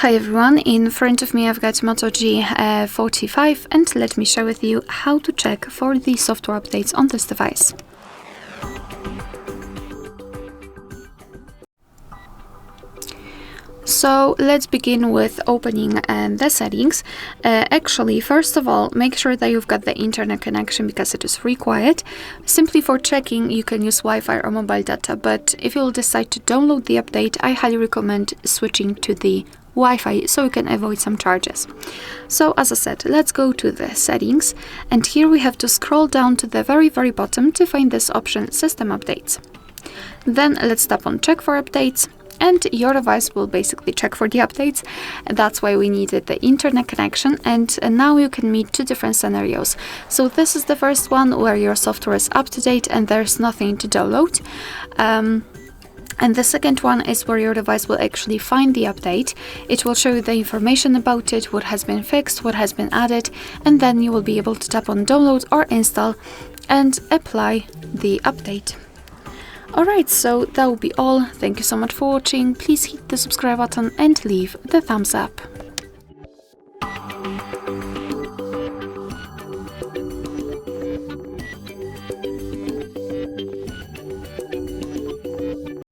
Hi everyone, in front of me I've got Moto G45 and let me share with you how to check for the software updates on this device. So let's begin with opening the settings. Actually, first of all, make sure that you've got the internet connection because it is required. Simply for checking, you can use Wi-Fi or mobile data, but if you'll decide to download the update, I highly recommend switching to the Wi-Fi so you can avoid some charges. So as I said, let's go to the settings, and here we have to scroll down to the very bottom to find this option, System Updates. Then let's tap on Check for Updates, and your device will basically check for the updates. That's why we needed the internet connection, and now you can meet two different scenarios. So this is the first one where your software is up to date and there's nothing to download. And the second one is where your device will actually find the update. It will show you the information about it, what has been fixed, what has been added, and then you will be able to tap on download or install and apply the update. Alright, so that will be all. Thank you so much for watching. Please hit the subscribe button and leave the thumbs up.